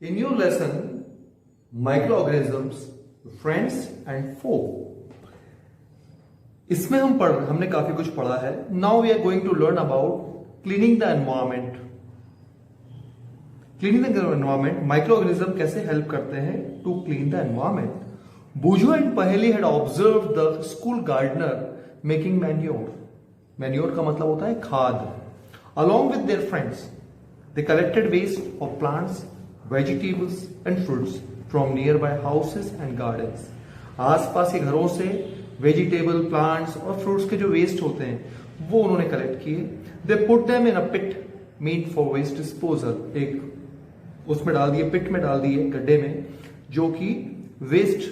In your lesson, microorganisms, friends and foe. इसमें हमने काफी कुछ पढ़ा है. Now we are going to learn about cleaning the environment. Cleaning the environment, microorganisms कैसे help करते हैं to clean the environment. Bujo and Paheli had observed the school gardener making manure. Manure का मतलब होता है खाद. Along with their friends, they collected waste of plants, vegetables and fruits from nearby houses and gardens. आसपास के घरों से vegetable, plants और फ्रूट्स के जो वेस्ट होते हैं वो उन्होंने कलेक्ट किए. They put them in a pit meant for waste disposal. एक उसमें डाल दिए, पिट में डाल दिए, गड्ढे में, जो कि वेस्ट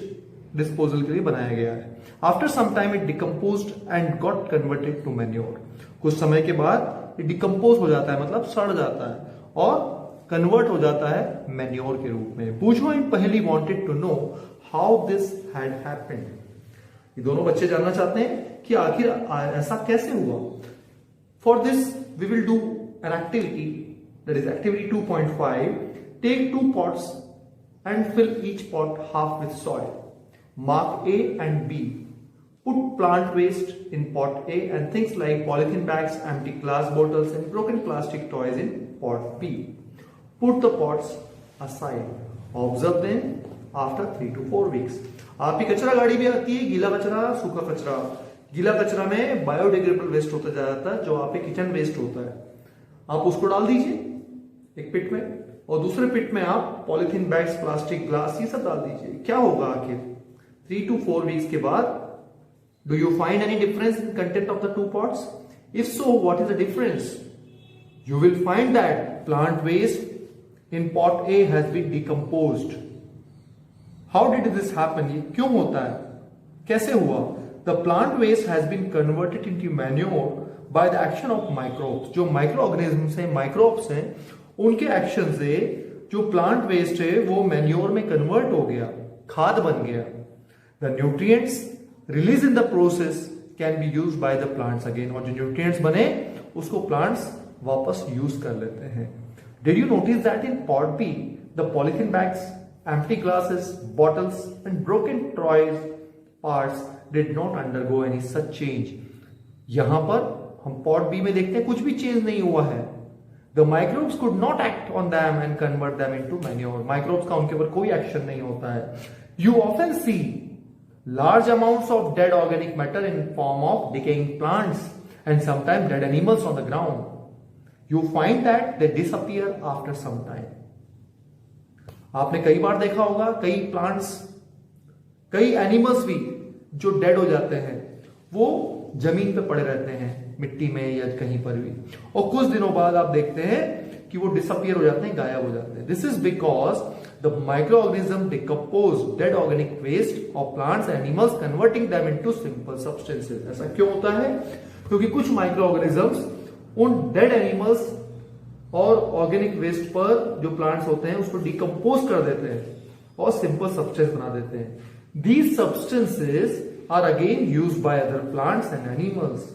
डिस्पोजल के लिए बनाया गया है. After some time it decomposed and got converted to manure. कुछ समय के बाद ये डिकम्पोज हो जाता है, मतलब सड़ जाता है और कन्वर्ट हो जाता है मैन्योर के रूप में. Boojho and Paheli wanted to know how this had happened. ये दोनों बच्चे जानना चाहते हैं कि आखिर ऐसा कैसे हुआ. For this we will do an activity, that is activity 2.5. Take 2 pots and fill each pot half with soil. Mark A and B. Put plant waste in pot A and things like polythene bags, empty glass bottles and broken plastic toys in pot B. Put the pots aside. Observe them after 3 to 4 weeks. आपकी कचरा गाड़ी भी आती है, गीला कचरा, सूखा कचरा. गीला कचरा में बायोडिग्रेडेबल वेस्ट होता जाता है, जो आपके किचन वेस्ट होता है. आप उसको डाल दीजिए एक पिट में, और दूसरे पिट में आप पॉलिथीन बैग्स, प्लास्टिक, ग्लास, ये सब डाल दीजिए. क्या होगा आखिर 3 to 4 weeks के बाद? Do you find any difference in content of the 2 pots? If so, what is the difference? You will find that plant waste in pot A has been decomposed. How did this happen? ये क्यों होता है, कैसे हुआ? The plant waste has been converted into manure by the action of microbes. जो micro organisms हैं, microbes हैं, उनके एक्शन से जो प्लांट वेस्ट है वो मैन्योर में कन्वर्ट हो गया, खाद बन गया. The nutrients released in the process can be used by the plants again. और जो न्यूट्रिएंट्स बने उसको प्लांट्स वापस यूज कर लेते हैं. Did you notice that in pot B, the polythene bags, empty glasses, bottles and broken toys parts did not undergo any such change? यहां पर हम pot B में देखते हैं कुछ भी चेंज नहीं हुआ है. The microbes could not act on them and convert them into manure. Microbes का उनके ऊपर कोई एक्शन नहीं होता है. You often see large amounts of dead organic matter in form of decaying plants and sometimes dead animals on the ground. You find that they disappear after some time. आपने कई बार देखा होगा, कई प्लांट्स, कई animals भी जो dead हो जाते हैं वो जमीन पे पड़े रहते हैं, मिट्टी में या कहीं पर भी, और कुछ दिनों बाद आप देखते हैं कि वो डिसअपियर हो जाते हैं, गायब हो जाते हैं. This is because the micro organism decompose dead organic waste of plants and animals converting them into simple substances. ऐसा क्यों होता है? क्योंकि कुछ माइक्रो ऑर्गेनिजम्स उन डेड एनिमल्स और ऑर्गेनिक वेस्ट पर जो प्लांट्स होते हैं उसको डिकम्पोज कर देते हैं और सिंपल सब्सटेंस बना देते हैं. These substances are again used by other plants and animals.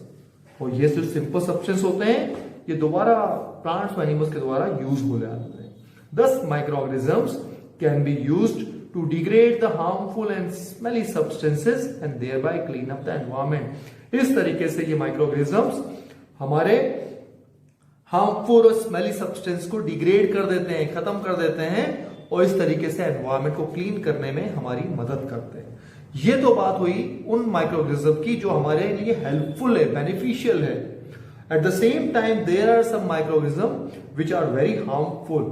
और ये जो सिंपल सब्सटेंस होते हैं ये दोबारा प्लांट्स और एनिमल्स के द्वारा यूज हो जाते हैं. दस micro organisms can be used to degrade the harmful and smelly substances and thereby clean up the environment. इस तरीके से ये माइक्रोऑर्गेनिजम्स हमारे हार्मफुल और स्मेली सब्सटेंस को डिग्रेड कर देते हैं, खत्म कर देते हैं, और इस तरीके से एनवायरमेंट को क्लीन करने में हमारी मदद करते हैं. ये तो बात हुई उन माइक्रोऑर्गेनिज्म की जो हमारे लिए हेल्पफुल है, बेनिफिशियल है. At the same time there are some microorganism which are very harmful.